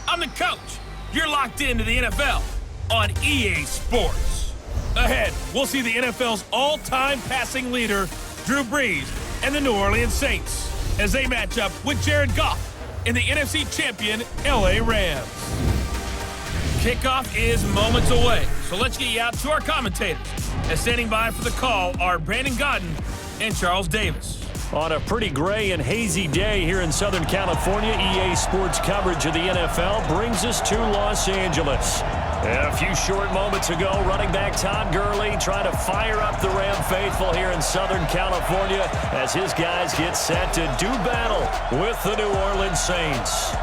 I'm the coach. You're locked into the NFL on EA Sports. Ahead, we'll see the NFL's all-time passing leader, Drew Brees, and the New Orleans Saints as they match up with Jared Goff and the NFC champion LA Rams. Kickoff is moments away, so let's get you out to our commentators. As standing by for the call are Brandon Godden and Charles Davis. On a pretty gray and hazy day here in Southern California, EA Sports coverage of the NFL brings us to Los Angeles. A few short moments ago, running back Todd Gurley trying to fire up the Ram faithful here in Southern California as his guys get set to do battle with the New Orleans Saints.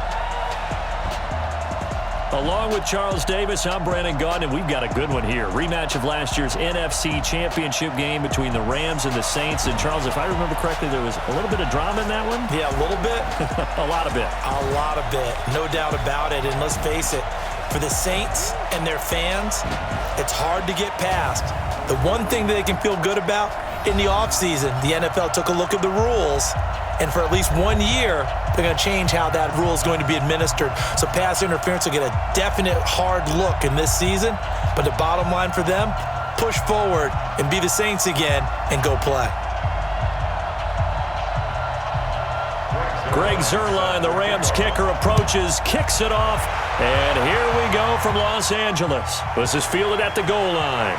Along with Charles Davis, I'm Brandon Gaudin, and we've got a good one here. Rematch of last year's NFC Championship game between the Rams and the Saints. And, Charles, if I remember correctly, there was a little bit of drama in that one? Yeah, a little bit. A lot of it. A lot of it. No doubt about it. And let's face it, for the Saints and their fans, it's hard to get past. The one thing that they can feel good about in the offseason, the NFL took a look at the rules, and for at least 1 year, they're going to change how that rule is going to be administered. So pass interference will get a definite hard look in this season. But the bottom line for them, push forward and be the Saints again and go play. Greg Zuerlein, the Rams kicker, approaches, kicks it off, and here we go from Los Angeles. This is fielded at the goal line.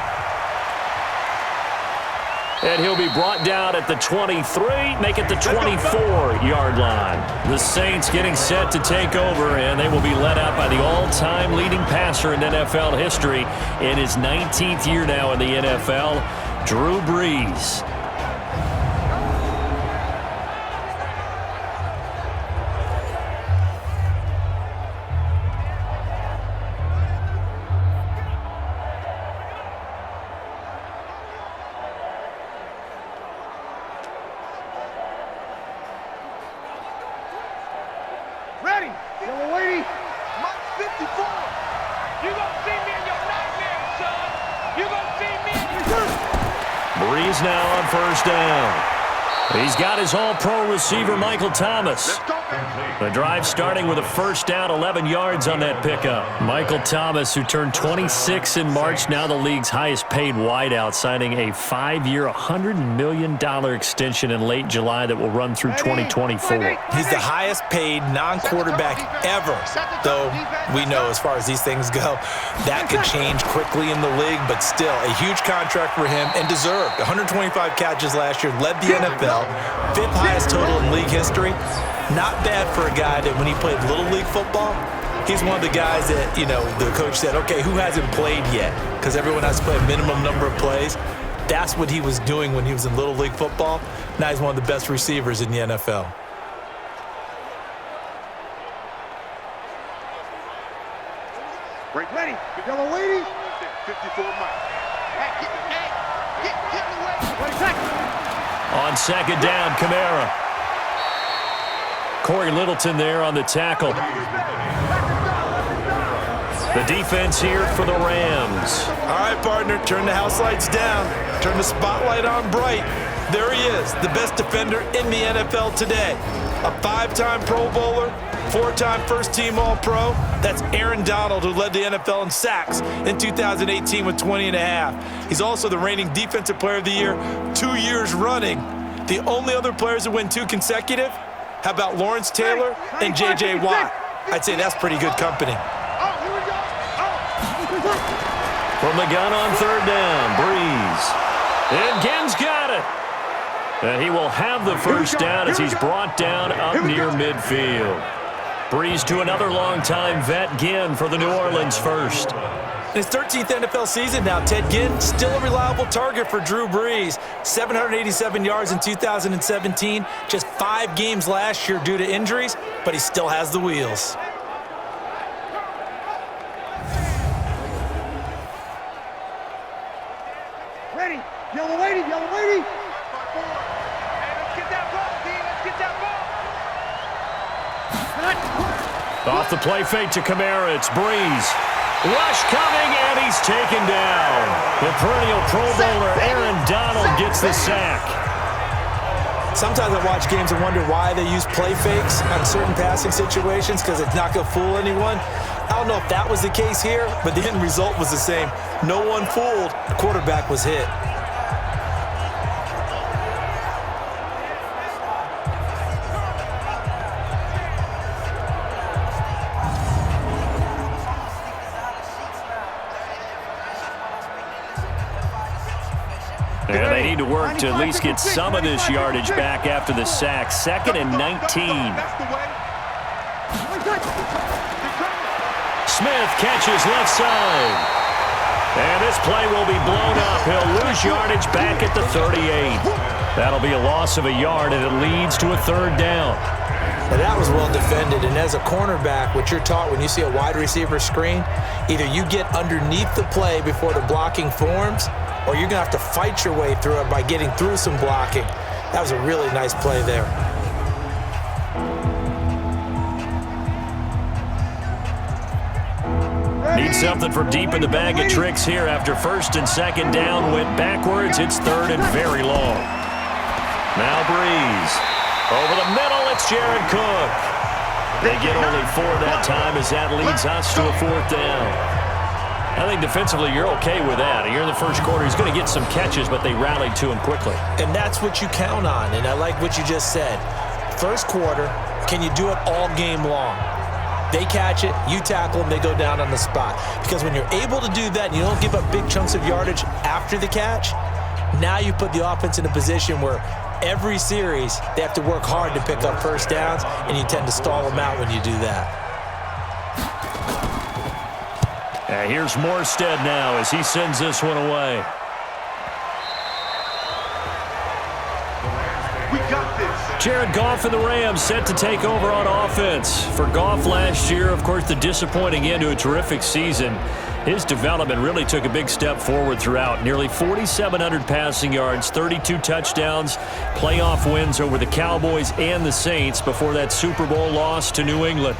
And he'll be brought down at the 23, make it the 24-yard line. The Saints getting set to take over, and they will be led out by the all-time leading passer in NFL history in his 19th year now in the NFL, Drew Brees. Ready, young lady, Mark 54. You gonna see me in your nightmares, son. You gonna see me in your... Brees now on first down. He's got his all-pro receiver, Michael Thomas. The drive starting with a first down, 11 yards on that pickup. Michael Thomas, who turned 26 in March, now the league's highest-paid wideout, signing a 5-year, $100 million extension in late July that will run through 2024. He's the highest-paid non-quarterback ever, though we know as far as these things go, that could change quickly in the league, but still a huge contract for him and deserved. 125 catches last year, led the NFL, fifth highest total in league history. Not bad for a guy that when he played Little League football, he's one of the guys that, you know, the coach said, okay, who hasn't played yet? Because everyone has to play a minimum number of plays. That's what he was doing when he was in Little League football. Now he's one of the best receivers in the NFL. Ready, yellow lady. 54 miles. Get away. 20 seconds. On second down, Kamara. Corey Littleton there on the tackle. The defense here for the Rams. All right, partner, turn the house lights down. Turn the spotlight on bright. There he is, the best defender in the NFL today. A 5-time Pro Bowler, 4-time first-team All-Pro. That's Aaron Donald, who led the NFL in sacks in 2018 with 20.5. He's also the reigning Defensive Player of the Year 2 years running. The only other players that win 2 consecutive, how about Lawrence Taylor and J.J. Watt? I'd say that's pretty good company. From the gun on third down, Brees. And Ginn's got it. And he will have the first down as he's brought down up near midfield. Brees to another longtime vet, Ginn, for the New Orleans first. In his 13th NFL season now, Ted Ginn still a reliable target for Drew Brees. 787 yards in 2017, just 5 games last year due to injuries, but he still has the wheels. Ready, yellow lady, yellow lady. Hey, let's get that ball, D. Let's get that ball. Off the play fake to Kamara, it's Brees. Rush coming, and he's taken down. The perennial Pro Bowler Aaron Donald gets the sack. Sometimes I watch games and wonder why they use play fakes on certain passing situations because it's not going to fool anyone. I don't know if that was the case here, but the end result was the same. No one fooled. The quarterback was hit. And they need to work to at least get some of this yardage back after the sack. 2nd and 19. Smith catches left side. And this play will be blown up. He'll lose yardage back at the 38. That'll be a loss of a yard, and it leads to a 3rd down. Now that was well defended, and as a cornerback, what you're taught when you see a wide receiver screen, either you get underneath the play before the blocking forms, or you're going to have to fight your way through it by getting through some blocking. That was a really nice play there. Need something from deep in the bag of tricks here after 1st and 2nd down. Went backwards. It's 3rd and very long. Now Breeze. Over the middle, it's Jared Cook. They get only 4 that time as that leads us to a 4th down. I think defensively you're okay with that. Here in the first quarter, he's going to get some catches, but they rallied to him quickly. And that's what you count on, and I like what you just said. First quarter, can you do it all game long? They catch it, you tackle them, they go down on the spot. Because when you're able to do that and you don't give up big chunks of yardage after the catch, now you put the offense in a position where every series they have to work hard to pick up first downs, and you tend to stall them out when you do that. Here's Morstead now as he sends this one away. We got this. Jared Goff and the Rams set to take over on offense. For Goff last year, of course, the disappointing end to a terrific season. His development really took a big step forward throughout. Nearly 4,700 passing yards, 32 touchdowns, playoff wins over the Cowboys and the Saints before that Super Bowl loss to New England.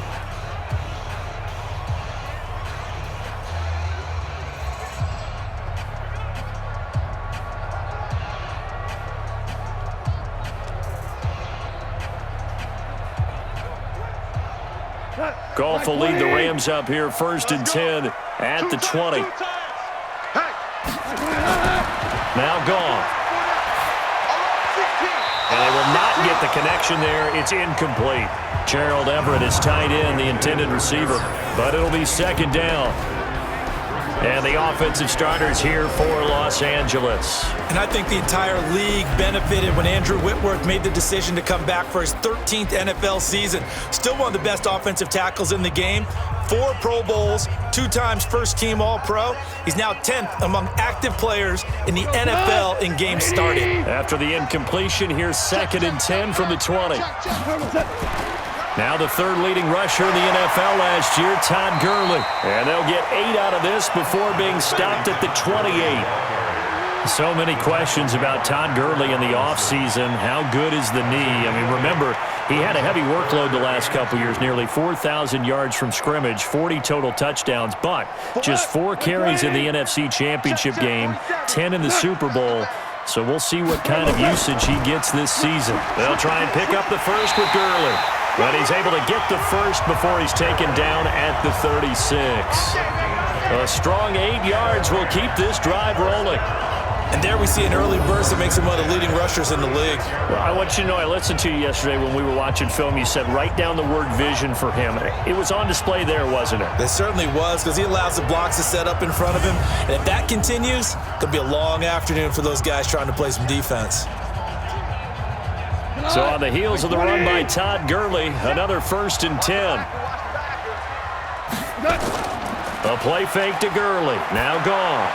Goff will lead the Rams up here 1st and 10 at the 20. Now Goff. And they will not get the connection there. It's incomplete. Gerald Everett is tied in, the intended receiver, but it'll be 2nd down. And the offensive starters here for Los Angeles. And I think the entire league benefited when Andrew Whitworth made the decision to come back for his 13th NFL season. Still one of the best offensive tackles in the game. 4 Pro Bowls, 2 times first-team All-Pro. He's now 10th among active players in the NFL in games started. After the incompletion, here's 2nd and 10 from the 20. Now the 3rd leading rusher in the NFL last year, Todd Gurley. And they'll get 8 out of this before being stopped at the 28. So many questions about Todd Gurley in the offseason. How good is the knee? I mean, remember, he had a heavy workload the last couple years, nearly 4,000 yards from scrimmage, 40 total touchdowns, but just 4 carries in the NFC Championship game, 10 in the Super Bowl. So we'll see what kind of usage he gets this season. They'll try and pick up the first with Gurley. But he's able to get the first before he's taken down at the 36. A strong 8 yards will keep this drive rolling. And there we see an early burst that makes him one of the leading rushers in the league. Well, I want you to know, I listened to you yesterday when we were watching film. You said write down the word vision for him. It was on display there, wasn't it? It certainly was, because he allows the blocks to set up in front of him. And if that continues, it could be a long afternoon for those guys trying to play some defense. So on the heels of the run by Todd Gurley, another 1st and 10. A play fake to Gurley. Now gone.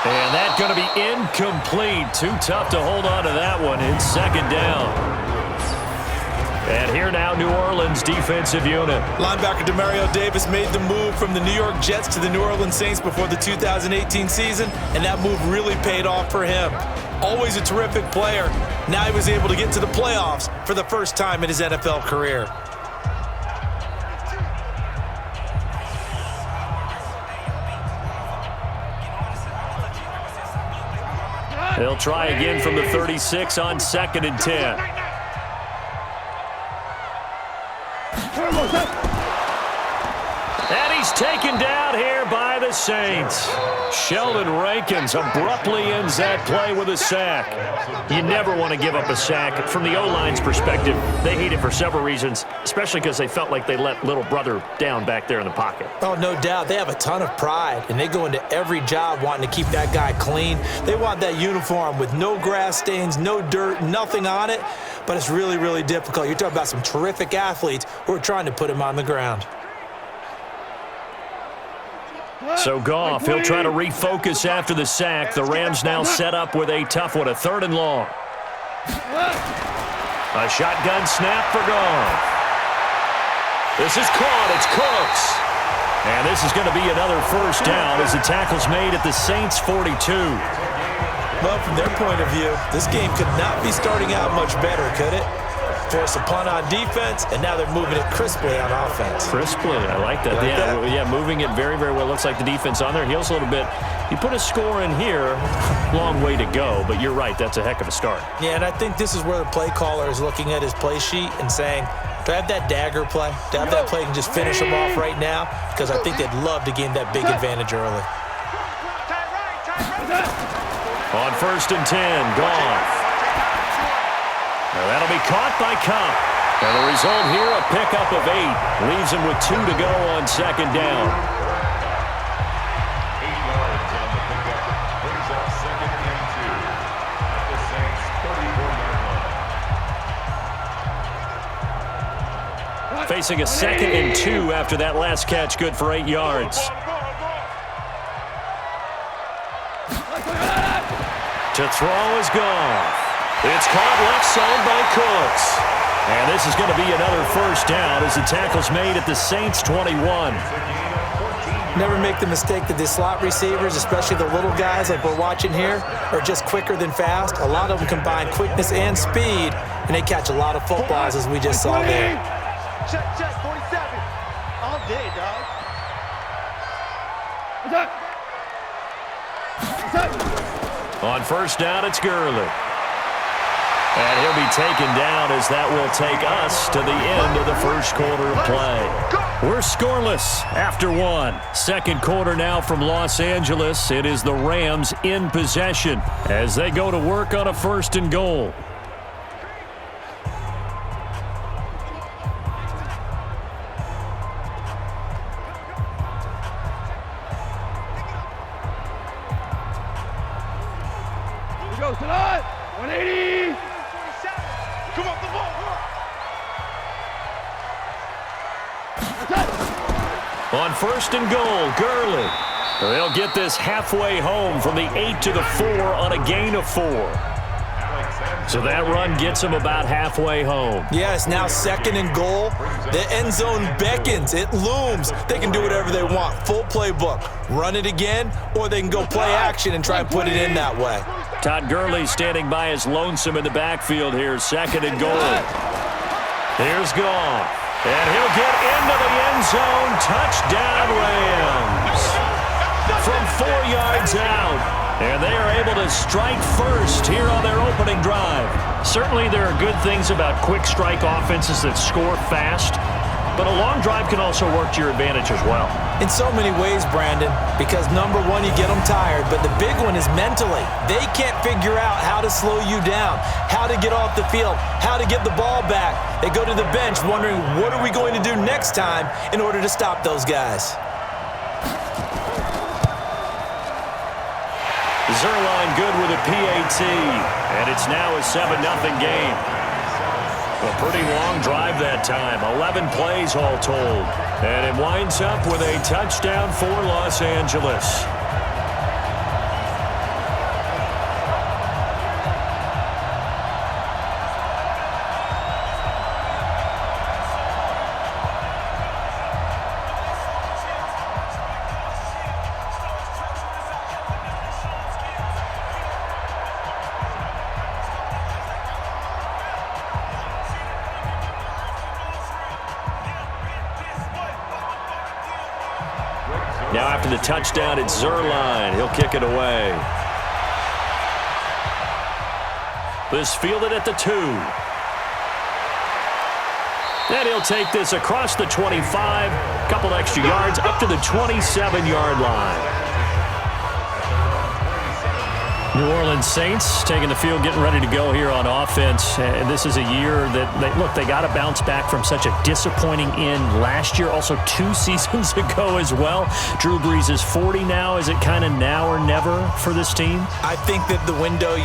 And that's going to be incomplete. Too tough to hold on to that one. It's 2nd down. And here now, New Orleans defensive unit. Linebacker Demario Davis made the move from the New York Jets to the New Orleans Saints before the 2018 season, and that move really paid off for him. Always a terrific player. Now he was able to get to the playoffs for the first time in his NFL career. They'll try again from the 36 on 2nd and 10. And he's taken down here by the Saints. Sheldon Rankins abruptly ends that play with a sack. You never want to give up a sack. From the O-line's perspective, they hate it for several reasons, especially because they felt like they let little brother down back there in the pocket. Oh, no doubt. They have a ton of pride, and they go into every job wanting to keep that guy clean. They want that uniform with no grass stains, no dirt, nothing on it, but it's really, really difficult. You're talking about some terrific athletes who are trying to put him on the ground. So Goff, he'll try to refocus after the sack. The Rams now set up with a tough one, a 3rd and long. A shotgun snap for Goff. This is caught. It's close. And this is going to be another 1st down as the tackle's made at the Saints' 42. Well, from their point of view, this game could not be starting out much better, could it? Force a punt on defense, and now they're moving it crisply on offense. Crisply, I like that. Yeah, moving it very, very well. Looks like the defense on their heels a little bit. You put a score in here, long way to go, but you're right, that's a heck of a start. Yeah, and I think this is where the play caller is looking at his play sheet and saying, do I have that dagger play? Do I have that play and just finish them off right now? Because I think they'd love to gain that big advantage early. On 1st and 10, Goff. Now that'll be caught by Cup. And the result here, a pickup of 8. Leaves him with 2 to go on 2nd down. 8 yards on the pickup. Brings up 2nd and 2. At the Saints' 34-yard line. Facing a 2nd and 2 after that last catch, good for 8 yards. To throw is Goff. It's caught left side by Cooks. And this is going to be another 1st down as the tackle's made at the Saints' 21. Never make the mistake that the slot receivers, especially the little guys like we're watching here, are just quicker than fast. A lot of them combine quickness and speed, and they catch a lot of footballs as we just saw there. Check, 47. All day, dog. On 1st down, it's Gurley. And he'll be taken down as that will take us to the end of the 1st quarter of play. We're scoreless after 1. 2nd quarter now from Los Angeles. It is the Rams in possession as they go to work on a 1st and goal. Here goes tonight. 180. Come off the ball. On 1st and goal, Gurley. They'll get this halfway home from the 8 to the 4 on a gain of 4. So that run gets them about halfway home. Yeah, it's now 2nd and goal. The end zone beckons. It looms. They can do whatever they want. Full playbook. Run it again, or they can go play action and try and put it in that way. Todd Gurley standing by his lonesome in the backfield here. 2nd and goal. Here's Goff. And he'll get into the end zone. Touchdown, Rams. From 4 yards out. And they are able to strike first here on their opening drive. Certainly there are good things about quick strike offenses that score fast. But a long drive can also work to your advantage as well. In so many ways, Brandon, because number one, you get them tired, but the big one is mentally. They can't figure out how to slow you down, how to get off the field, how to get the ball back. They go to the bench wondering, what are we going to do next time in order to stop those guys? Zerline good with a PAT, and it's now a 7-0 game. A pretty long drive that time, 11 plays all told. And it winds up with a touchdown for Los Angeles. Now after the touchdown, it's Zerline. He'll kick it away. This fielded at the 2. And he'll take this across the 25, couple extra yards up to the 27-yard line. New Orleans Saints taking the field, getting ready to go here on offense. And this is a year that, they got to bounce back from such a disappointing end last year. Also 2 seasons ago as well. Drew Brees is 40 now. Is it kind of now or never for this team? I think that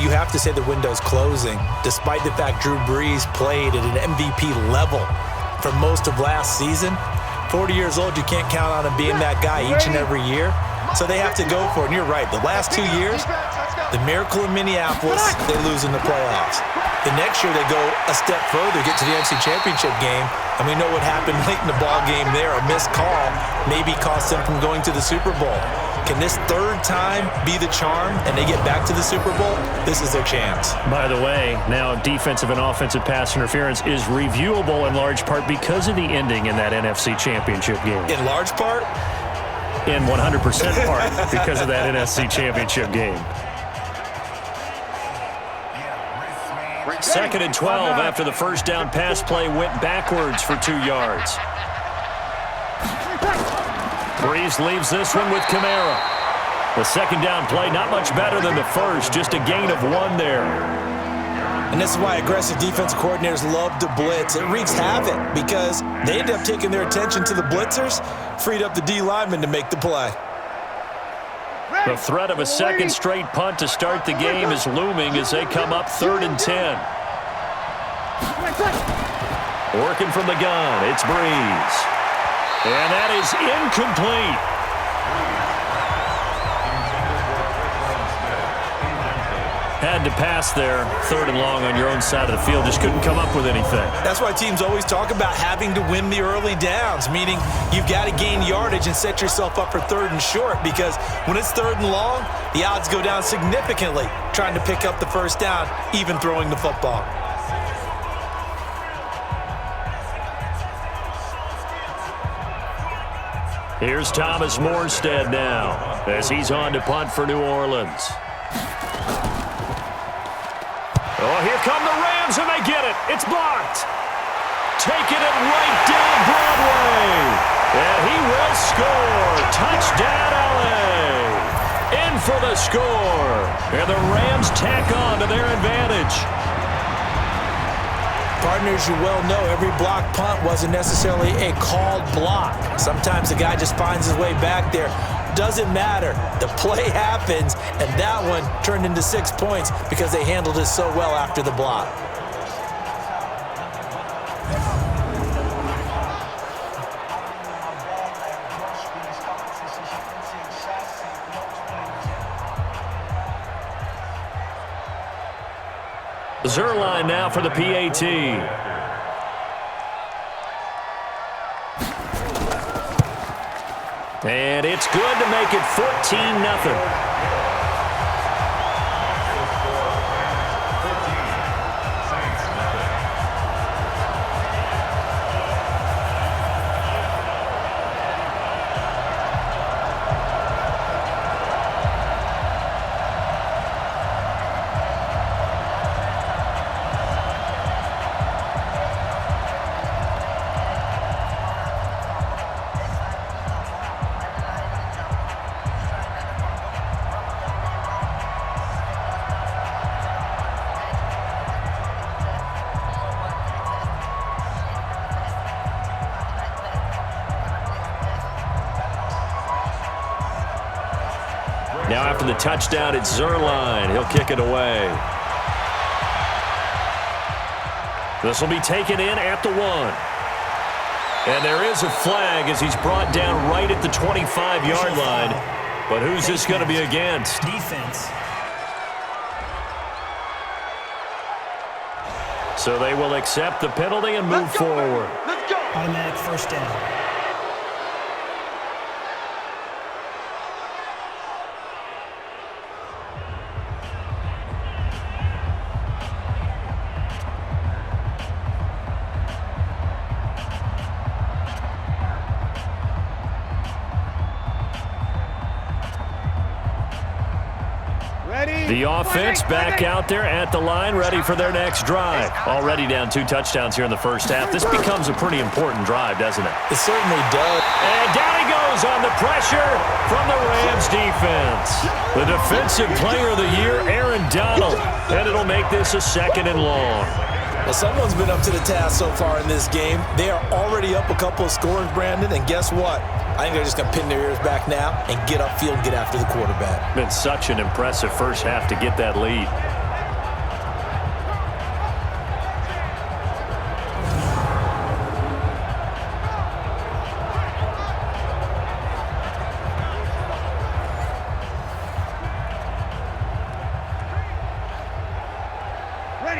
you have to say the window's closing, despite the fact Drew Brees played at an MVP level for most of last season. 40 years old, you can't count on him being that guy each and every year. So they have to go for it. And you're right, the last 2 years, the miracle in Minneapolis, they lose in the playoffs. The next year they go a step further, get to the NFC Championship game, and we know what happened late in the ball game there. A missed call maybe cost them from going to the Super Bowl. Can this third time be the charm and they get back to the Super Bowl? This is their chance. By the way, now defensive and offensive pass interference is reviewable in large part because of the ending in that NFC Championship game. In large part? In 100% part because of that NFC Championship game. 2nd and 12 after the first down pass play went backwards for 2 yards. Brees leaves this one with Kamara. The second down play not much better than the first, just a gain of 1 there. And this is why aggressive defensive coordinators love to blitz. It wreaks havoc because they end up taking their attention to the blitzers, freed up the D lineman to make the play. The threat of a second straight punt to start the game is looming as they come up 3rd and 10. Working from the gun, it's Brees. And that is incomplete. Had to pass there, 3rd and long on your own side of the field. Just couldn't come up with anything. That's why teams always talk about having to win the early downs, meaning you've got to gain yardage and set yourself up for 3rd and short, because when it's 3rd and long, the odds go down significantly trying to pick up the first down, even throwing the football. Here's Thomas Morstead now as he's on to punt for New Orleans. Oh, here come the Rams, and they get it. It's blocked. Taking it right down Broadway. And he will score. Touchdown, L.A. In for the score. And the Rams tack on to their advantage. Partners, you well know every block punt wasn't necessarily a called block. Sometimes the guy just finds his way back there. Doesn't matter. The play happens, and that one turned into 6 points because they handled it so well after the block. Zerline now for the PAT. And it's good to make it 14-0. Now after the touchdown, it's Zerline. He'll kick it away. This will be taken in at the 1. And there is a flag as he's brought down right at the 25-yard line. But who's this going to be against? Defense. So they will accept the penalty and move forward. Let's go. Automatic first down. Ready? The offense back out there at the line, ready for their next drive. Already down 2 touchdowns here in the first half. This becomes a pretty important drive, doesn't it? It certainly does. And down he goes on the pressure from the Rams defense. The defensive player of the year, Aaron Donald. And it'll make this a 2nd and long. Well, someone's been up to the task so far in this game. They are already up a couple of scores, Brandon, and guess what? I think they're just going to pin their ears back now and get upfield and get after the quarterback. Been such an impressive first half to get that lead.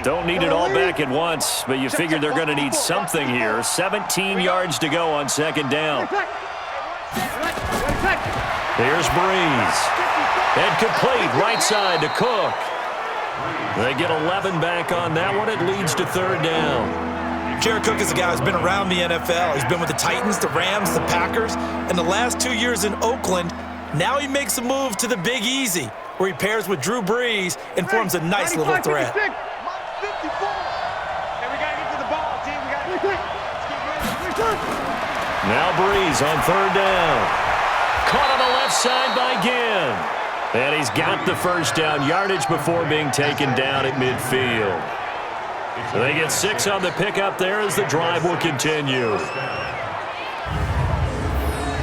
Don't need it all back at once, but you figure they're going to need something here. 17 yards to go on 2nd down. Here's Breeze. And complete right side to Cook. They get 11 back on that one. It leads to 3rd down. Jared Cook is a guy who's been around the NFL. He's been with the Titans, the Rams, the Packers, and the last 2 years in Oakland. Now he makes a move to the Big Easy, where he pairs with Drew Brees and forms a nice little threat. Now Breeze on 3rd down. Caught on the left side by Ginn. And he's got the first down yardage before being taken down at midfield. They get 6 on the pickup there as the drive will continue.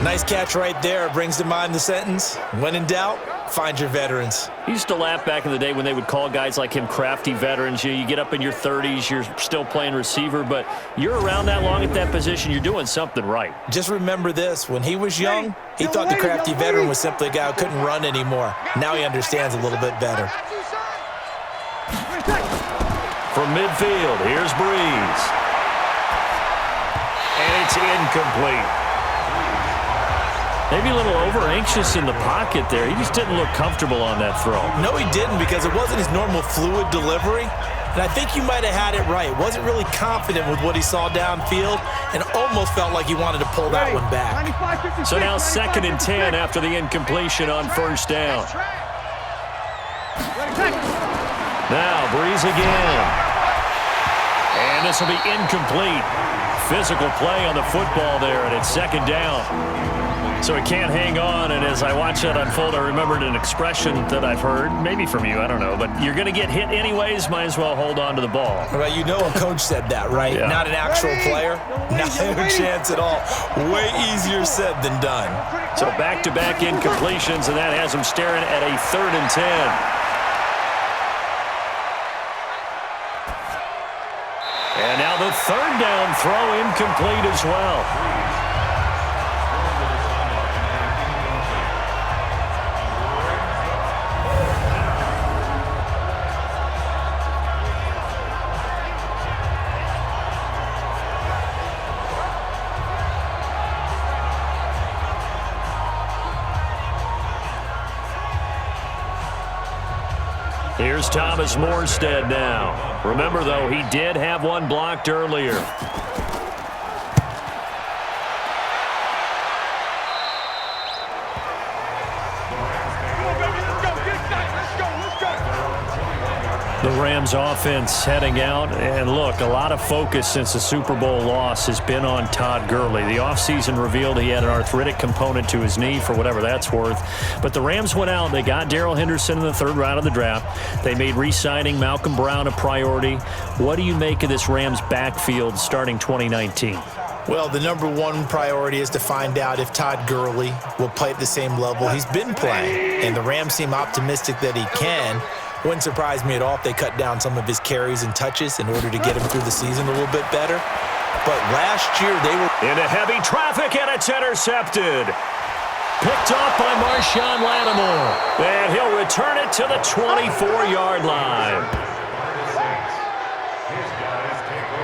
Nice catch right there. Brings to mind the sentence, when in doubt, find your veterans. He used to laugh back in the day when they would call guys like him crafty veterans. You get up in your 30s, you're still playing receiver, but you're around that long at that position, you're doing something right. Just remember this. When he was young, he thought the crafty veteran was simply a guy who couldn't run anymore. Now he understands a little bit better. From midfield, here's Breeze. And it's incomplete. Maybe a little over-anxious in the pocket there. He just didn't look comfortable on that throw. No, he didn't, because it wasn't his normal fluid delivery. And I think you might have had it right. Wasn't really confident with what he saw downfield and almost felt like he wanted to pull that one back. So now 2nd and 10 after the incompletion on 1st down. Now Breeze again. And this will be incomplete. Physical play on the football there, and it's 2nd down. So he can't hang on, and as I watch that unfold, I remembered an expression that I've heard, maybe from you, I don't know, but you're going to get hit anyways, might as well hold on to the ball. Right, you know a coach said that, right? Yeah. Not an actual player, not a chance at all. Way easier said than done. So back-to-back incompletions, and that has him staring at a 3rd and 10. And now the 3rd down throw incomplete as well. Here's Thomas Morstead now. Remember, though, he did have one blocked earlier. The Rams offense heading out, and look, a lot of focus since the Super Bowl loss has been on Todd Gurley. The offseason revealed he had an arthritic component to his knee, for whatever that's worth. But the Rams went out, they got Darrell Henderson in the 3rd round of the draft. They made re-signing Malcolm Brown a priority. What do you make of this Rams backfield starting 2019? Well, the number one priority is to find out if Todd Gurley will play at the same level he's been playing. And the Rams seem optimistic that he can. Wouldn't surprise me at all if they cut down some of his carries and touches in order to get him through the season a little bit better. But last year they were into heavy traffic, and it's intercepted. Picked off by Marshawn Lattimore. And he'll return it to the 24-yard line.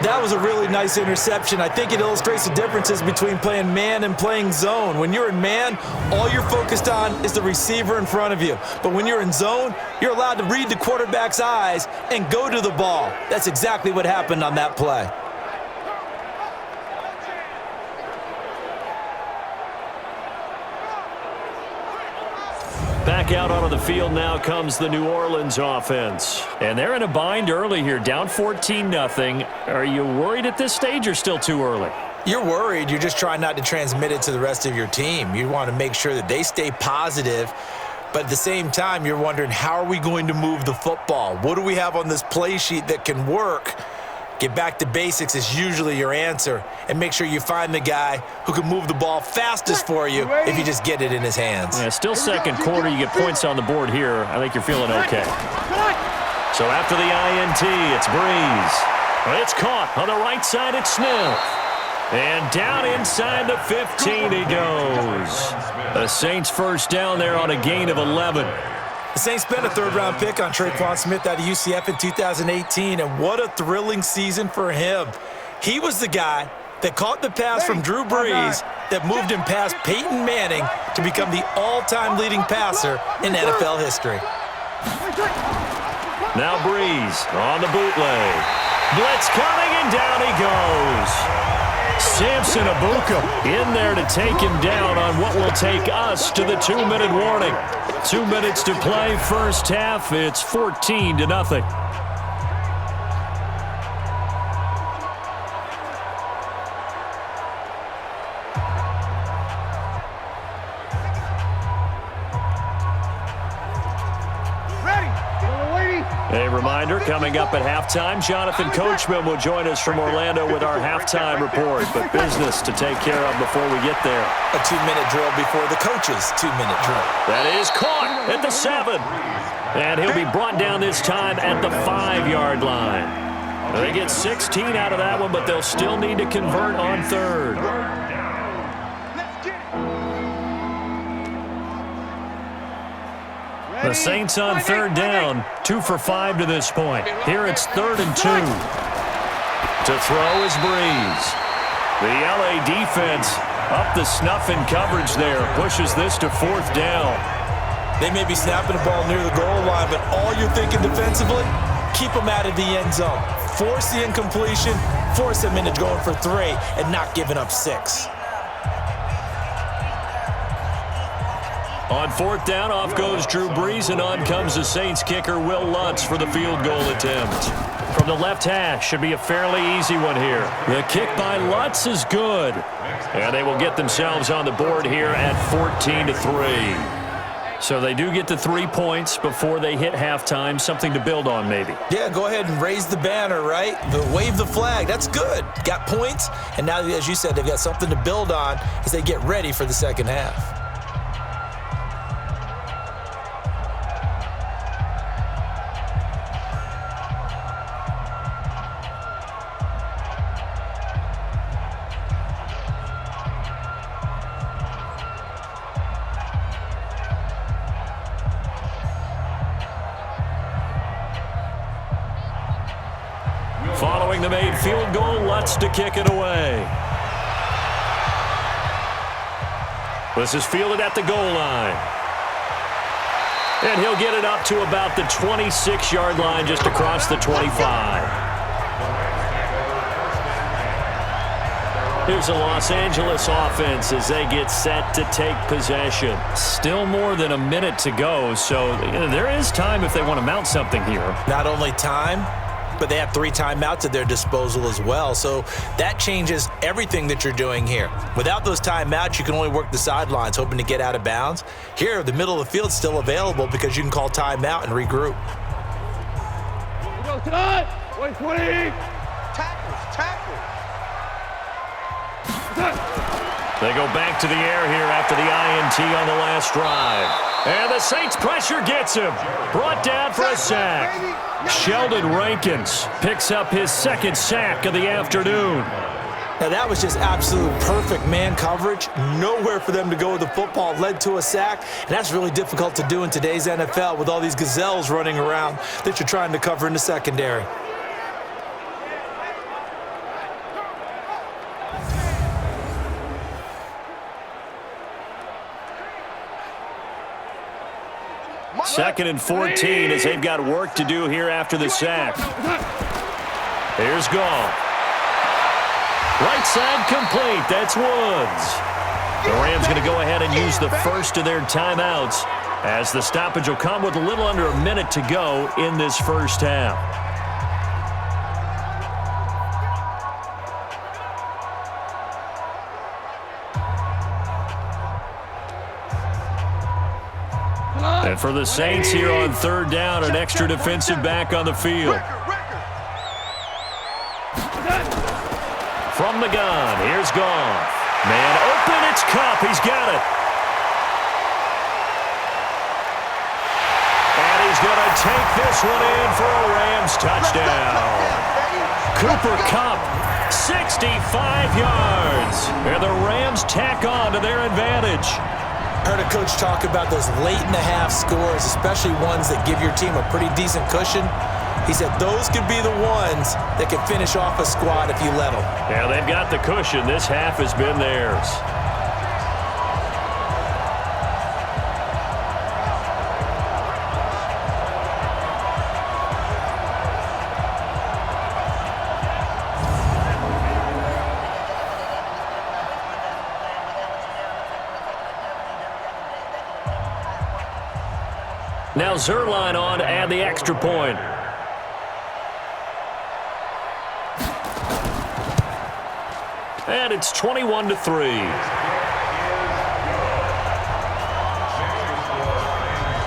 That was a really nice interception. I think it illustrates the differences between playing man and playing zone. When you're in man, all you're focused on is the receiver in front of you. But when you're in zone, you're allowed to read the quarterback's eyes and go to the ball. That's exactly what happened on that play. Back out onto the field now comes the New Orleans offense. And they're in a bind early here, down 14-0. Are you worried at this stage or still too early? You're worried. You're just trying not to transmit it to the rest of your team. You want to make sure that they stay positive. But at the same time, you're wondering, how are we going to move the football? What do we have on this play sheet that can work? Get back to basics is usually your answer. And make sure you find the guy who can move the ball fastest for you if you just get it in his hands. Yeah, still second quarter. You get points on the board here. I think you're feeling okay. So after the INT, it's Breeze. It's caught on the right side. It's Smith. And down inside the 15 he goes. The Saints first down there on a gain of 11. The Saints spent a third-round pick on Traquan Smith out of UCF in 2018, and what a thrilling season for him. He was the guy that caught the pass from Drew Brees that moved him past Peyton Manning to become the all-time leading passer in NFL history. Now Breeze on the bootleg. Blitz coming, and down he goes. Samson Abuka in there to take him down on what will take us to the 2-minute warning. 2 minutes to play, first half. It's 14-0. A reminder, coming up at halftime, Jonathan Coachman will join us from Orlando with our halftime report, but business to take care of before we get there. A 2-minute drill before the coach's 2-minute drill. That is caught at the 7. And he'll be brought down this time at the 5-yard line. They get 16 out of that one, but they'll still need to convert on third. The Saints on third down, 2 for 5 to this point. Here it's 3rd and 2. To throw is Breeze. The LA defense up the snuff in coverage there, pushes this to 4th down. They may be snapping the ball near the goal line, but all you're thinking defensively, keep them out of the end zone. Force the incompletion, force them into going for 3, and not giving up 6. On 4th down, off goes Drew Brees, and on comes the Saints kicker, Will Lutz, for the field goal attempt. From the left hash, should be a fairly easy one here. The kick by Lutz is good. And they will get themselves on the board here at 14-3. So they do get the 3 points before they hit halftime, something to build on maybe. Yeah, go ahead and raise the banner, right? Wave the flag. That's good. Got points, and now, as you said, they've got something to build on as they get ready for the second half. Following the made field goal, Lutz to kick it away. This is fielded at the goal line. And he'll get it up to about the 26-yard line, just across the 25. Here's the Los Angeles offense as they get set to take possession. Still more than a minute to go, so there is time if they want to mount something here. Not only time, but they have 3 timeouts at their disposal as well. So that changes everything that you're doing here. Without those timeouts, you can only work the sidelines, hoping to get out of bounds. Here, the middle of the field's still available because you can call timeout and regroup. Go, son! 120! Tackles! They go back to the air here after the INT on the last drive. And the Saints pressure gets him. Brought down for a sack. Sheldon Rankins picks up his 2nd sack of the afternoon. Now that was just absolute perfect man coverage. Nowhere for them to go with the football. Led to a sack. And that's really difficult to do in today's NFL with all these gazelles running around that you're trying to cover in the secondary. Second and 14 as they've got work to do here after the sack. Here's Gall. Right side complete. That's Woods. The Rams going to go ahead and use the first of their timeouts as the stoppage will come with a little under a minute to go in this first half. And for the Saints here on third down, an extra defensive back on the field. From the gun, here's Goff. Man open, it's Kupp. He's got it. And he's going to take this one in for a Rams touchdown. Cooper Kupp, 65 yards. And the Rams tack on to their advantage. Heard a coach talk about those late-in-the-half scores, especially ones that give your team a pretty decent cushion. He said those could be the ones that could finish off a squad if you let them. Yeah, they've got the cushion. This half has been theirs. Now Zerline on to add the extra point. And it's 21-3.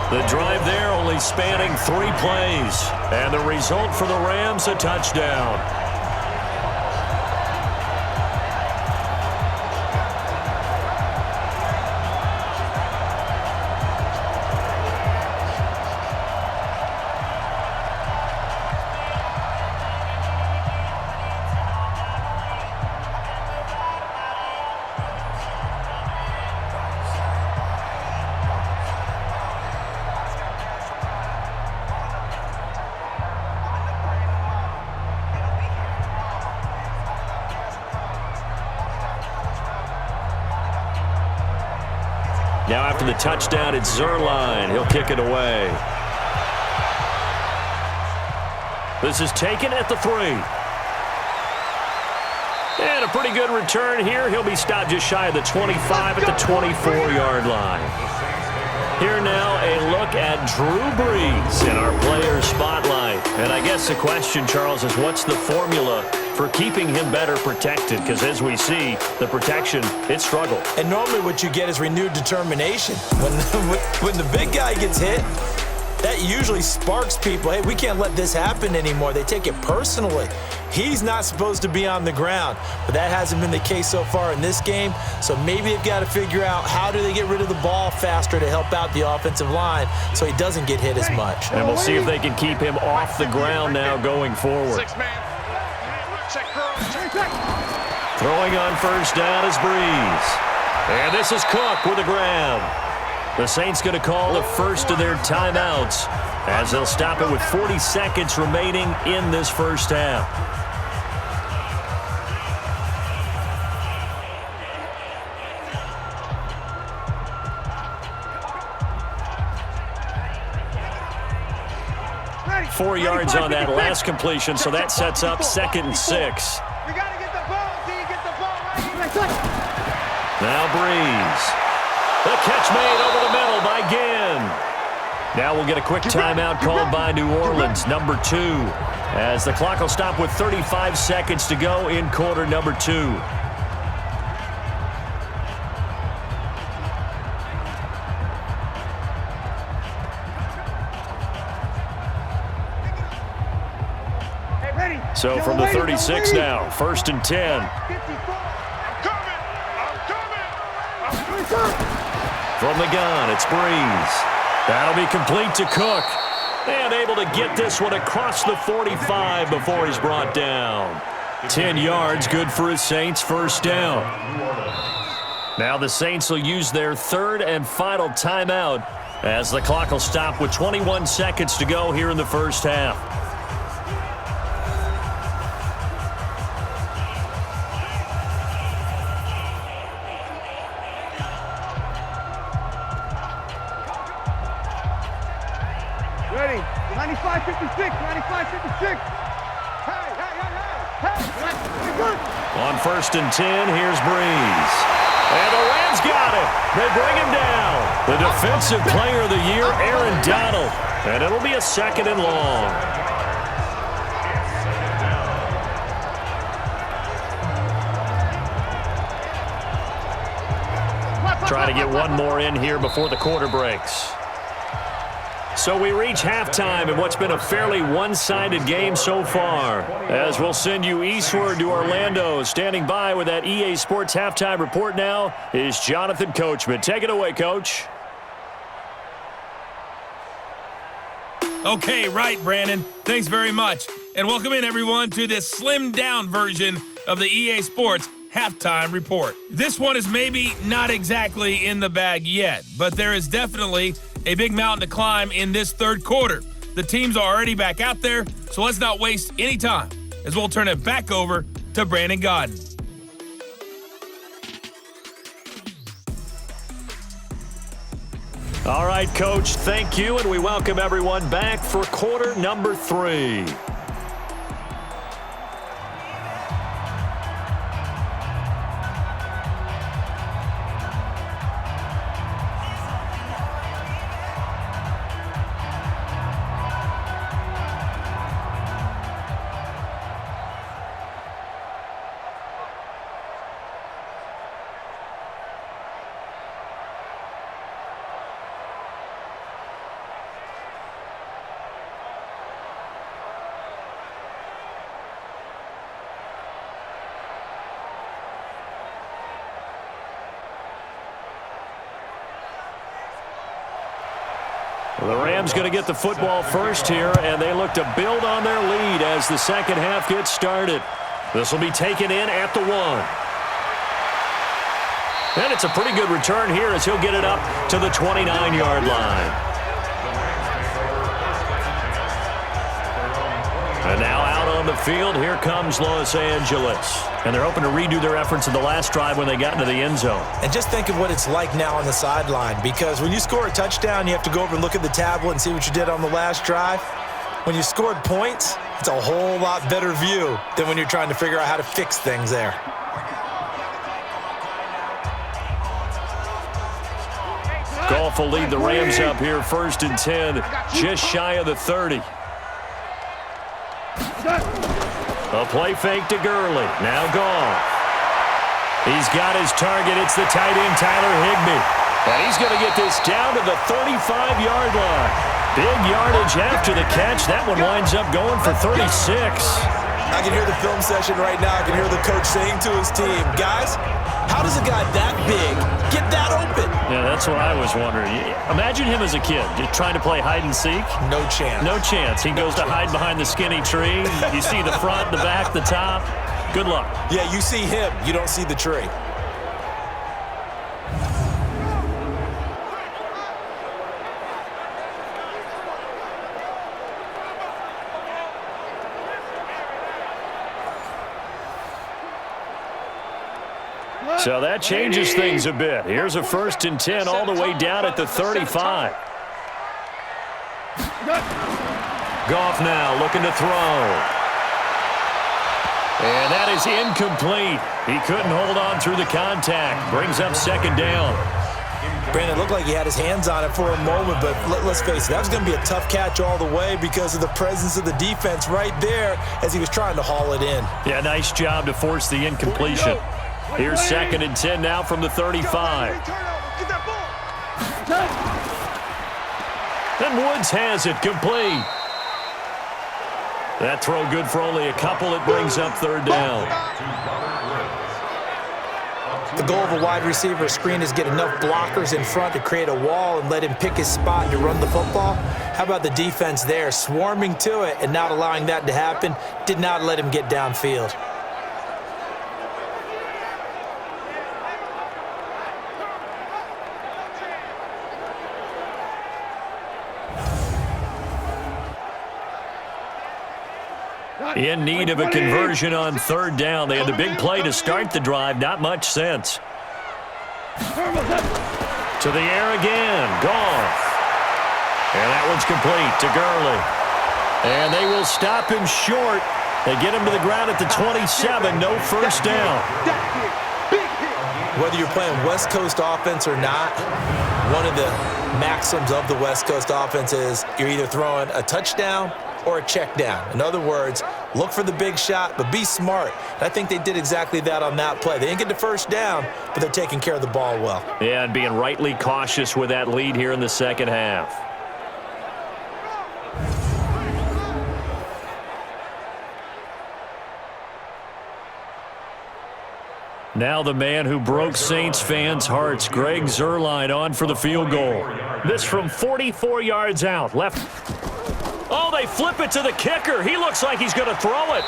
The drive there only spanning 3 plays. And the result for the Rams, a touchdown. Now after the touchdown, it's Zerline. He'll kick it away. This is taken at the 3. And a pretty good return here. He'll be stopped just shy of the 25 at the 24-yard line. Here now, a look at Drew Brees in our player spotlight. And I guess the question, Charles, is what's the formula for keeping him better protected? Because as we see, the protection, it struggled. And normally what you get is renewed determination. When the big guy gets hit, that usually sparks people. Hey, we can't let this happen anymore. They take it personally. He's not supposed to be on the ground, but that hasn't been the case so far in this game. So maybe they've got to figure out how do they get rid of the ball faster to help out the offensive line so he doesn't get hit as much. And we'll see if they can keep him off the ground now going forward. Throwing on first down is Brees. And this is Cook with a grab. The Saints going to call the first of their timeouts as they'll stop it with 40 seconds remaining in this first half. Ready. 4 yards on that last completion, so that sets up 2nd and 6. We got to get the ball. Do you get the ball right? Now Brees. The catch made over the middle by Ginn. Now we'll get a quick timeout called by New Orleans, number 2, as the clock will stop with 35 seconds to go in quarter number 2. So from the 36 now, 1st and 10. From the gun, it's Brees. That'll be complete to Cook. And able to get this one across the 45 before he's brought down. 10 yards, good for his Saints, first down. Now the Saints will use their 3rd and final timeout as the clock will stop with 21 seconds to go here in the first half. Ready. 95-56. 95-56. Hey. Good. On 1st and 10, here's Brees. And the Rams got it. They bring him down. The Defensive Player of the Year, Aaron Donald. And it'll be a 2nd and long. Trying to get one more in here before the quarter breaks. So we reach halftime in what's been a fairly one-sided game so far. As we'll send you eastward to Orlando. Standing by with that EA Sports halftime report now is Jonathan Coachman. Take it away, Coach. Okay, right, Brandon. Thanks very much. And welcome in, everyone, to this slimmed-down version of the EA Sports halftime report. This one is maybe not exactly in the bag yet, but there is definitely a big mountain to climb in this third quarter. The teams are already back out there, so let's not waste any time as we'll turn it back over to Brandon Godden. All right, Coach, thank you, and we welcome everyone back for quarter number 3. The Rams going to get the football first here, and they look to build on their lead as the second half gets started. This will be taken in at the 1. And it's a pretty good return here as he'll get it up to the 29-yard line. And now out on the field, here comes Los Angeles. And they're hoping to redo their efforts in the last drive when they got into the end zone. And just think of what it's like now on the sideline, because when you score a touchdown, you have to go over and look at the tablet and see what you did on the last drive. When you scored points, it's a whole lot better view than when you're trying to figure out how to fix things there. Goff will lead the Rams up here 1st and 10, just shy of the 30. A play fake to Gurley. Now Goff. He's got his target. It's the tight end, Tyler Higbee. And he's going to get this down to the 35-yard line. Big yardage after the catch. That one winds up going for 36. I can hear the film session right now. I can hear the coach saying to his team, guys, how does a guy that big get that open? Yeah, that's what I was wondering. Imagine him as a kid, just trying to play hide and seek. No chance. No chance. He goes to hide behind the skinny tree. You see the front, the back, the top. Good luck. Yeah, you see him. You don't see the tree. So that changes things a bit. Here's a 1st and 10 all the way down at the 35. Goff now looking to throw. And that is incomplete. He couldn't hold on through the contact. Brings up 2nd down. Brandon, it looked like he had his hands on it for a moment, but let's face it, that was going to be a tough catch all the way because of the presence of the defense right there as he was trying to haul it in. Yeah, nice job to force the incompletion. Here's 2nd and 10 now from the 35. And Woods has it complete. That throw good for only a couple. It brings up 3rd down. The goal of a wide receiver screen is get enough blockers in front to create a wall and let him pick his spot to run the football. How about the defense there, swarming to it and not allowing that to happen? Did not let him get downfield. In need of a conversion on 3rd down. They had the big play to start the drive. Not much sense. To the air again. Goff. And that one's complete to Gurley. And they will stop him short. They get him to the ground at the 27. No 1st down. Whether you're playing West Coast offense or not, one of the maxims of the West Coast offense is you're either throwing a touchdown or a check down. In other words, look for the big shot, but be smart. And I think they did exactly that on that play. They didn't get the first down, but they're taking care of the ball well. Yeah, and being rightly cautious with that lead here in the second half. Now the man who broke Saints fans' hearts, Greg Zuerlein, on for the field goal. This from 44 yards out. Left. Oh, they flip it to the kicker. He looks like he's going to throw it.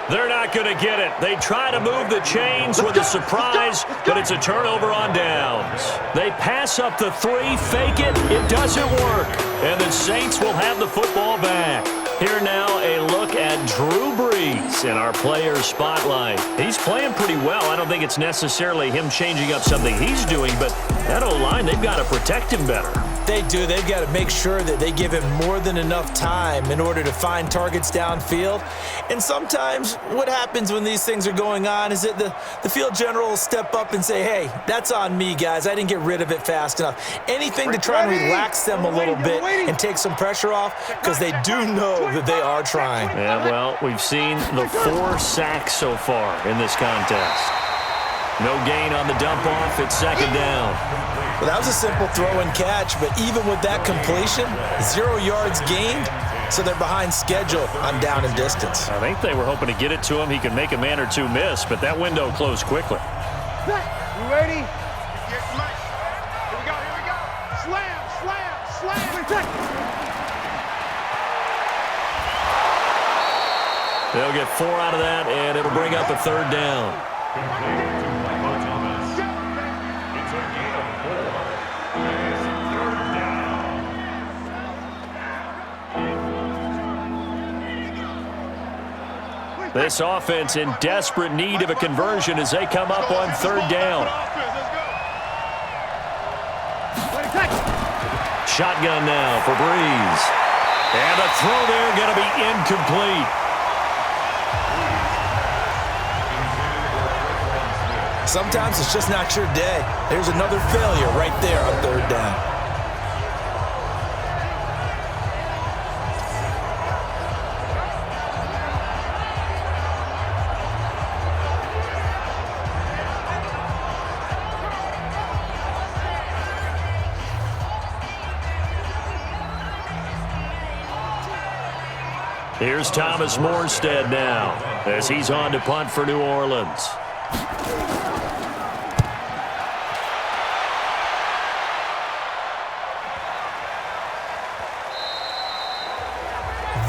They're not going to get it. They try to move the chains with a surprise, but it's a turnover on downs. They pass up the 3, fake it. It doesn't work. And the Saints will have the football back. Here now, a look at Drew Brees in our player spotlight. He's playing pretty well. I don't think it's necessarily him changing up something he's doing, but that O-line, they've got to protect him better. They do. They've got to make sure that they give him more than enough time in order to find targets downfield. And sometimes what happens when these things are going on is that the field general will step up and say, hey, that's on me, guys. I didn't get rid of it fast enough. Anything to try and relax them a little bit and take some pressure off, because they do know that they are trying. Yeah, well, we've seen the 4 sacks so far in this contest. No gain on the dump off. It's second down. Well, that was a simple throw and catch, but even with that completion, 0 yards gained, so they're behind schedule on down and distance. I think they were hoping to get it to him. He could make a man or two miss, but that window closed quickly. You ready? Here we go, here we go. Slam, slam, slam. They'll get 4 out of that, and it'll bring up a third down. This offense in desperate need of a conversion as they come up on third down. Shotgun now for Brees. And the throw there going to be incomplete. Sometimes it's just not your day. There's another failure right there on third down. Here's Thomas Morstead now as he's on to punt for New Orleans.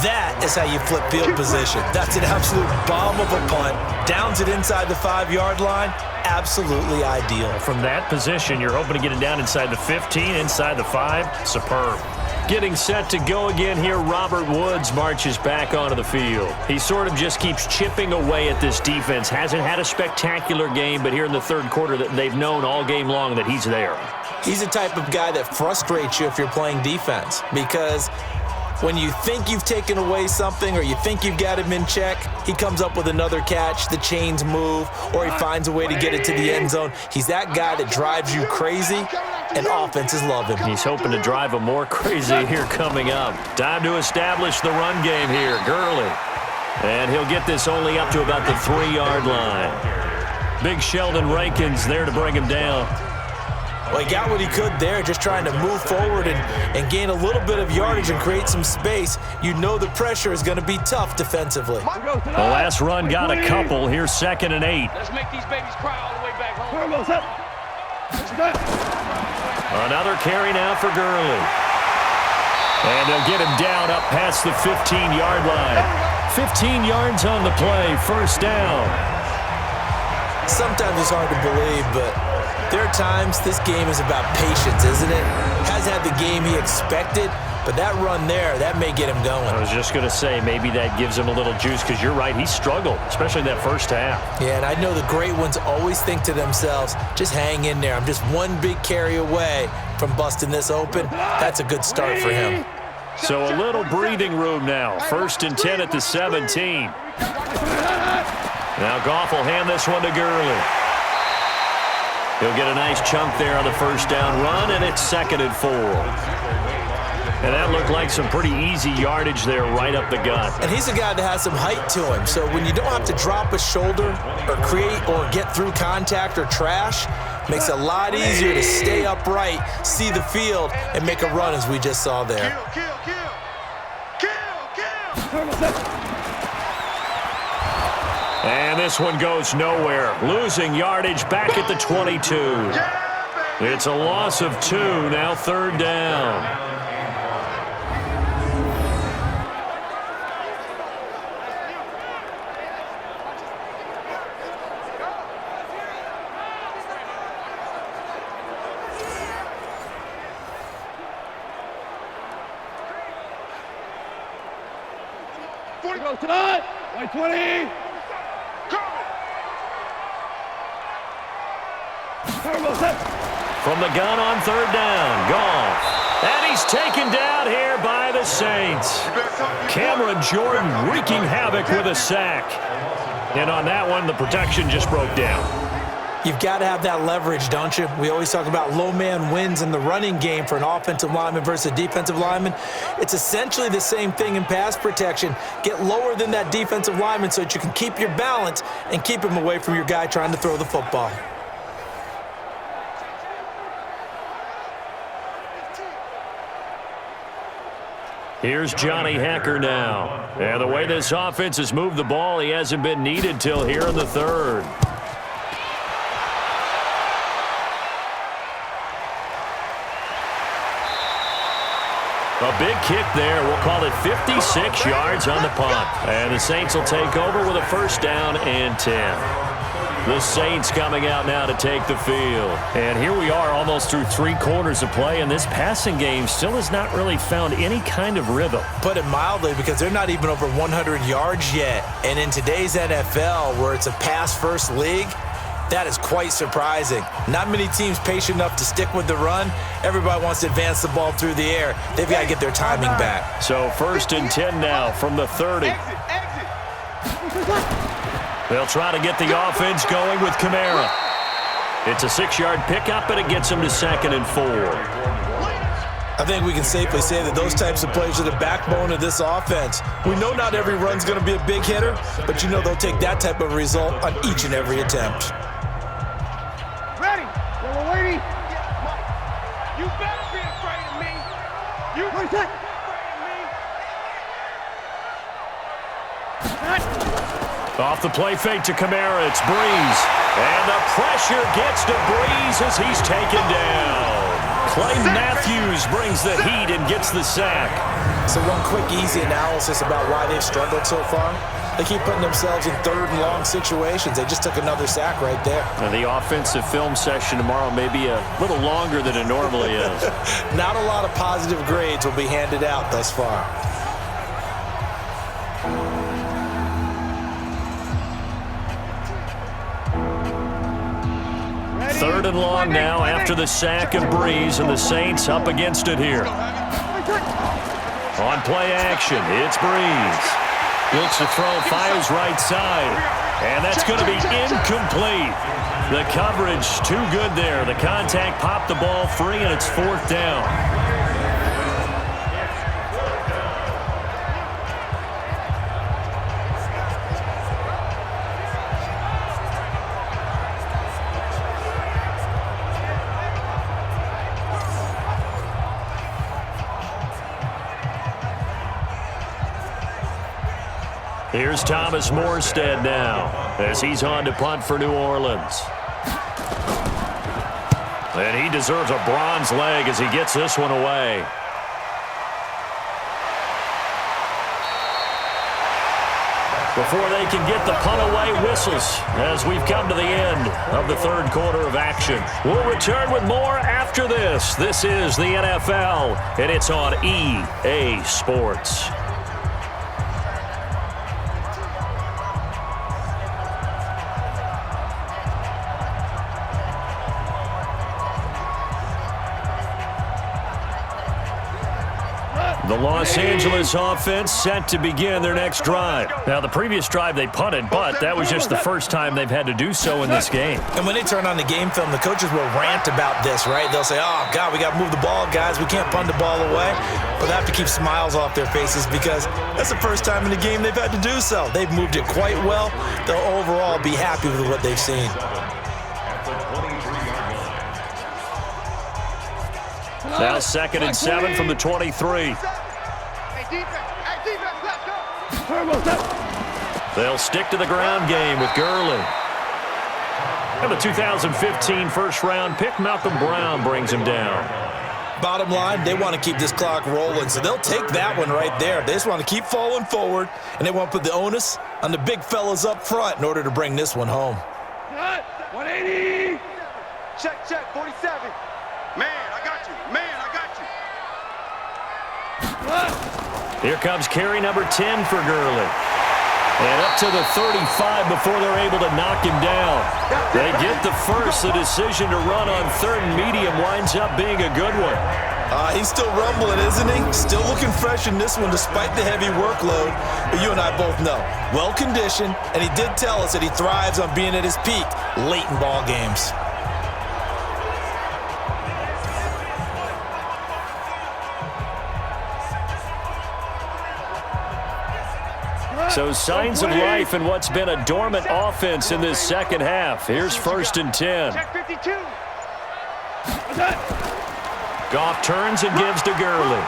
That is how you flip field position. That's an absolute bomb of a punt. Downs it inside the 5-yard line. Absolutely ideal. From that position, you're hoping to get it down inside the 15, inside the 5. Superb. Getting set to go again here, Robert Woods marches back onto the field. He sort of just keeps chipping away at this defense. Hasn't had a spectacular game, but here in the third quarter, that they've known all game long that he's there. He's the type of guy that frustrates you if you're playing defense, because when you think you've taken away something or you think you've got him in check, he comes up with another catch, the chains move, or he finds a way to get it to the end zone. He's that guy that drives you crazy, and offenses love him. He's hoping to drive him more crazy here coming up. Time to establish the run game here. Gurley. And he'll get this only up to about the 3-yard line. Big Sheldon Rankins there to bring him down. Well, he got what he could there, just trying to move forward and gain a little bit of yardage and create some space. You know the pressure is going to be tough defensively. The last run got a couple. Here's 2nd and 8. Let's make these babies cry all the way back home. Another carry now for Gurley. And they'll get him down up past the 15-yard line. 15 yards on the play, first down. Sometimes it's hard to believe, but there are times this game is about patience, isn't it? Hasn't had the game he expected, but that run there, that may get him going. I was just going to say, maybe that gives him a little juice, because you're right, he struggled, especially that first half. Yeah, and I know the great ones always think to themselves, just hang in there. I'm just one big carry away from busting this open. That's a good start for him. So a little breathing room now. 1st and 10 at the 17. Now Goff will hand this one to Gurley. He'll get a nice chunk there on the first down run, and it's 2nd and 4. And that looked like some pretty easy yardage there right up the gut. And he's a guy that has some height to him, so when you don't have to drop a shoulder or create or get through contact or trash, makes it a lot easier to stay upright, see the field, and make a run as we just saw there. And this one goes nowhere. Losing yardage back at the 22. It's a loss of 2, now 3rd down. Goes tonight. 20. From the gun on 3rd down, Goff. And he's taken down here by the Saints. Cameron Jordan wreaking havoc with a sack. And on that one, the protection just broke down. You've got to have that leverage, don't you? We always talk about low man wins in the running game for an offensive lineman versus a defensive lineman. It's essentially the same thing in pass protection. Get lower than that defensive lineman so that you can keep your balance and keep him away from your guy trying to throw the football. Here's Johnny Hecker now. And the way this offense has moved the ball, he hasn't been needed till here in the 3rd. A big kick there. We'll call it 56 yards on the punt. And the Saints will take over with a 1st down and 10. The Saints coming out now to take the field. And here we are almost through 3 quarters of play, and this passing game still has not really found any kind of rhythm. Put it mildly, because they're not even over 100 yards yet. And in today's NFL, where it's a pass-first league, that is quite surprising. Not many teams patient enough to stick with the run. Everybody wants to advance the ball through the air. They've got to get their timing back. So 1st and 10 now from the 30. They'll try to get the offense going with Kamara. It's a 6-yard pickup, and it gets him to 2nd and 4. I think we can safely say that those types of plays are the backbone of this offense. We know not every run's going to be a big hitter, but you know they'll take that type of result on each and every attempt. Ready. Yellow lady. You better be afraid of me. You better be afraid of me. Off the play fake to Kamara, it's Breeze. And the pressure gets to Breeze as he's taken down. Clay Matthews brings the heat and gets the sack. So one quick, easy analysis about why they've struggled so far. They keep putting themselves in 3rd and long situations. They just took another sack right there. And the offensive film session tomorrow may be a little longer than it normally is. Not a lot of positive grades will be handed out thus far. 3rd and long now after the sack of Breeze, and the Saints up against it here. On play action, it's Breeze. Looks to throw, fires right side, and that's going to be incomplete. The coverage too good there. The contact popped the ball free, and it's 4th down. Here's Thomas Morstead now as he's on to punt for New Orleans. And he deserves a bronze leg as he gets this one away. Before they can get the punt away, whistles as we've come to the end of the 3rd quarter of action. We'll return with more after this. This is the NFL, and it's on EA Sports. The The Los Angeles offense set to begin their next drive. Now, the previous drive they punted, but that was just the first time they've had to do so in this game. And when they turn on the game film, the coaches will rant about this, right? They'll say, oh, God, we got to move the ball, guys. We can't punt the ball away. But they have to keep smiles off their faces because that's the first time in the game they've had to do so. They've moved it quite well. They'll overall be happy with what they've seen. Now 2nd and 7 from the 23. They'll stick to the ground game with Gurley. And the 2015 first-round pick, Malcolm Brown, brings him down. Bottom line, they want to keep this clock rolling, so they'll take that one right there. They just want to keep falling forward, and they want to put the onus on the big fellas up front in order to bring this one home. 180. Check, 47. Man, I got you. Man, I got you. Here comes carry number 10 for Gurley. And up to the 35 before they're able to knock him down. They get the first. The decision to run on 3rd and medium winds up being a good one. He's still rumbling, isn't he? Still looking fresh in this one despite the heavy workload. But you and I both know, well-conditioned, and he did tell us that he thrives on being at his peak late in ball games. So signs of life in what's been a dormant offense in this second half. Here's 1st and 10. Check 52. Goff turns and gives to Gurley.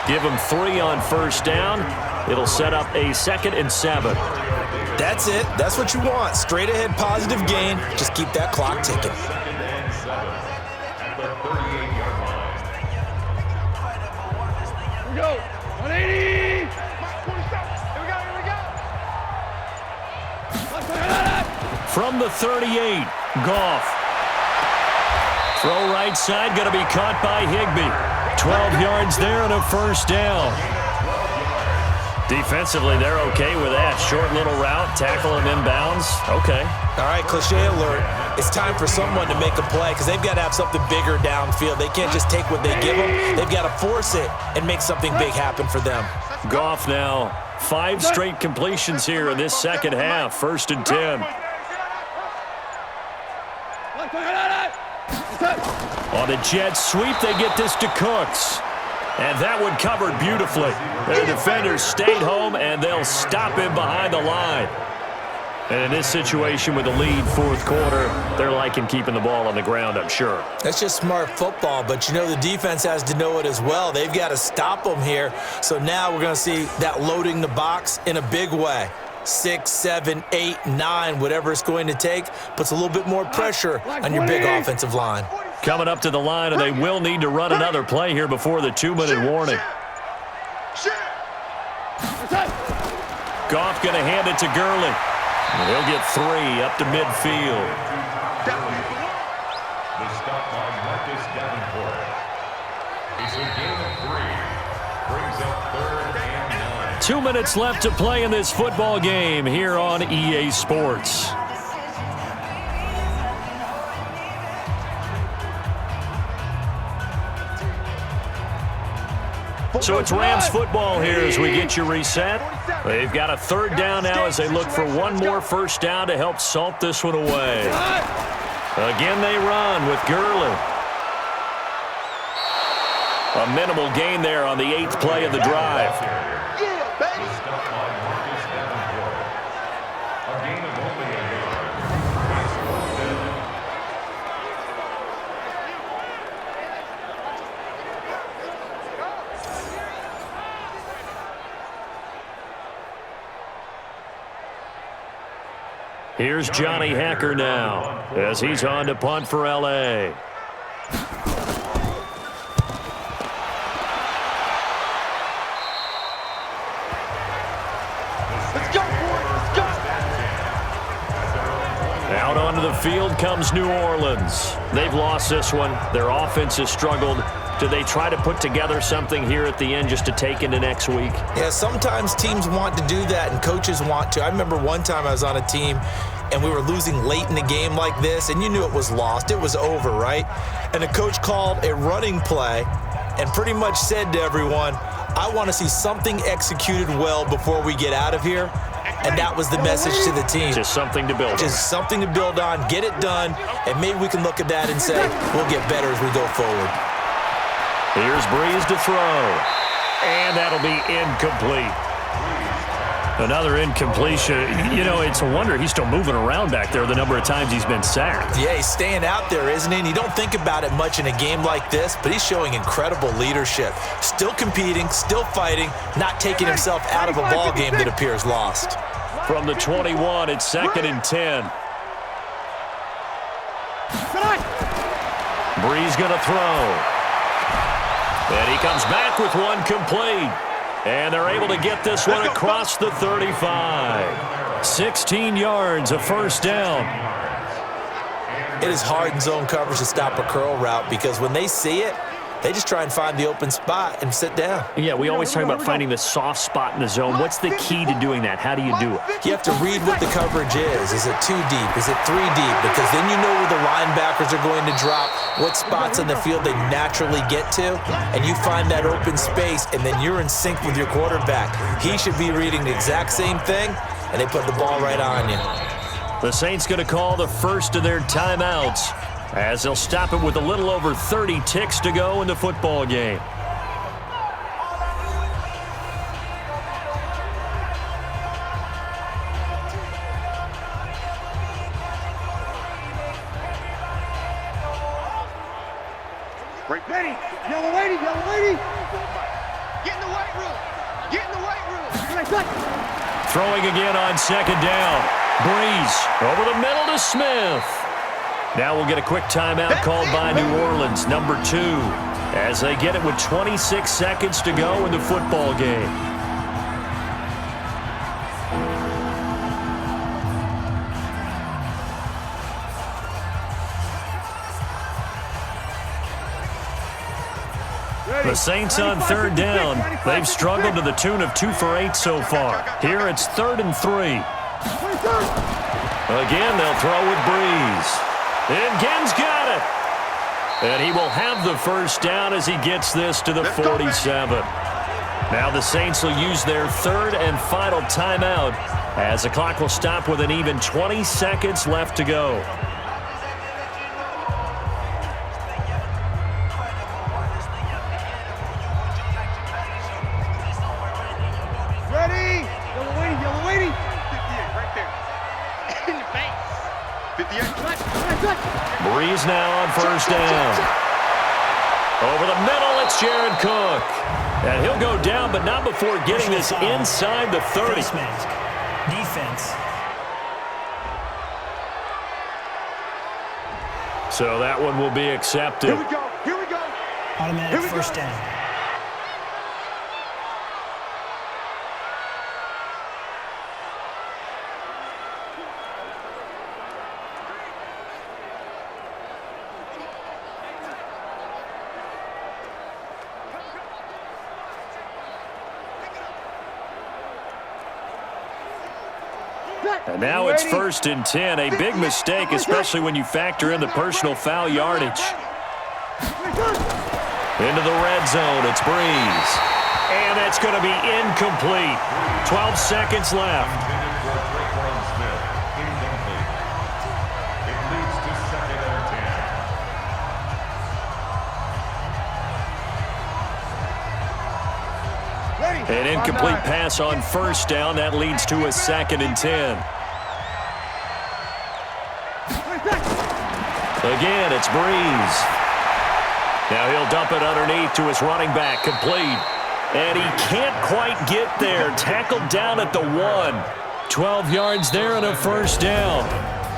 Give him 3 on 1st down. It'll set up a 2nd and 7. That's it. That's what you want. Straight ahead positive gain. Just keep that clock ticking. Here we go. 180. From the 38, Goff. Throw right side, going to be caught by Higbee. 12 yards there and a 1st down. Defensively, they're okay with that. Short little route, tackle him inbounds. Okay. All right, cliche alert. It's time for someone to make a play because they've got to have something bigger downfield. They can't just take what they give them. They've got to force it and make something big happen for them. Goff now 5 straight completions here in this second half. 1st and 10. On the jet sweep, they get this to Cooks. And that one covered beautifully. Their defenders stayed home, and they'll stop him behind the line. And in this situation with the lead 4th quarter, they're liking keeping the ball on the ground, I'm sure. That's just smart football, but you know the defense has to know it as well. They've got to stop them here. So now we're going to see that loading the box in a big way. 6, 7, 8, 9, whatever it's going to take, puts a little bit more pressure on your big offensive line. Coming up to the line, and they will need to run another play here before the 2-minute warning. Goff going to hand it to Gurley. And he'll get 3 up to midfield. The stop by Marcus Davenport. It's a gain of 3. Brings up 3rd and 9. 2 minutes left to play in this football game here on EA Sports. So it's Rams football here as we get you reset. They've got a 3rd down now as they look for one more 1st down to help salt this one away. Again, they run with Gurley. A minimal gain there on the 8th play of the drive. Here's Johnny Hacker now as he's on to punt for L.A. Out onto the field comes New Orleans. They've lost this one. Their offense has struggled. Do they try to put together something here at the end just to take into next week? Yeah, sometimes teams want to do that and coaches want to. I remember one time I was on a team and we were losing late in the game like this, and you knew it was lost. It was over, right? And the coach called a running play and pretty much said to everyone, I want to see something executed well before we get out of here. And that was the message to the team. Just something to build on. Just something to build on, get it done, and maybe we can look at that and say, we'll get better as we go forward. Here's Breeze to throw. And that'll be incomplete. Another incompletion. You know, it's a wonder he's still moving around back there the number of times he's been sacked. Yeah, he's staying out there, isn't he? And you don't think about it much in a game like this, but he's showing incredible leadership. Still competing, still fighting, not taking himself out of a ball game that appears lost. From the 21, it's 2nd and 10. Breeze going to throw. And he comes back with one complete. And they're able to get this one across the 35. 16 yards, a first down. It is hard in zone coverage to stop a curl route because when they see it, they just try and find the open spot and sit down. Yeah, we always talk about finding the soft spot in the zone. What's the key to doing that? How do you do it? You have to read what the coverage is. Is it 2 deep? Is it 3 deep? Because then you know where the linebackers are going to drop, what spots on the field they naturally get to, and you find that open space, and then you're in sync with your quarterback. He should be reading the exact same thing, and they put the ball right on you. The Saints going to call the first of their timeouts, as they'll stop it with a little over 30 ticks to go in the football game. Ready, yellow lady, yellow lady. Get in the weight room. Get in the weight room. Throwing again on 2nd down. Breeze over the middle to Smith. Now we'll get a quick timeout called by New Orleans, number 2, as they get it with 26 seconds to go in the football game. The Saints on 3rd down. They've struggled to the tune of 2 for 8 so far. Here it's 3rd and 3. Again, they'll throw with Breeze. And Gen's got it. And he will have the first down as he gets this to the 47. Now the Saints will use their 3rd and final timeout as the clock will stop with an even 20 seconds left to go. Ready, yellow lady. 58, right there. In the face. 58. Breeze now on first down. Over the middle, it's Jared Cook. And he'll go down, but not before getting this inside the 30. Face mask. Defense. So that one will be accepted. Here we go. Here we go. Automatic first down. And now it's 1st and 10. A big mistake, especially when you factor in the personal foul yardage. Into the red zone, it's Breeze. And that's going to be incomplete. 12 seconds left. An incomplete pass on first down. That leads to a 2nd and 10. Again, it's Breeze. Now he'll dump it underneath to his running back, complete. And he can't quite get there. Tackled down at the 1. 12 yards there and a first down.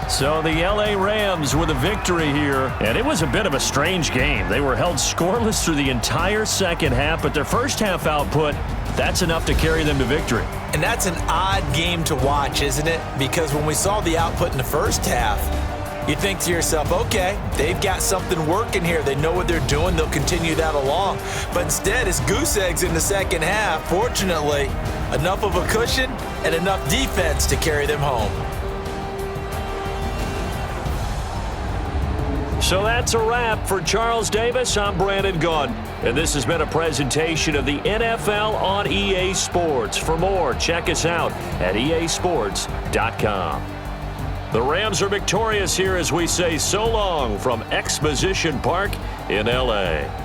So the LA Rams with a victory here. And it was a bit of a strange game. They were held scoreless through the entire second half, but their first half output, that's enough to carry them to victory. And that's an odd game to watch, isn't it? Because when we saw the output in the first half, you think to yourself, okay, they've got something working here. They know what they're doing. They'll continue that along. But instead, it's goose eggs in the second half. Fortunately, enough of a cushion and enough defense to carry them home. So that's a wrap. For Charles Davis, I'm Brandon Gaudin. And this has been a presentation of the NFL on EA Sports. For more, check us out at easports.com. The Rams are victorious here as we say so long from Exposition Park in L.A.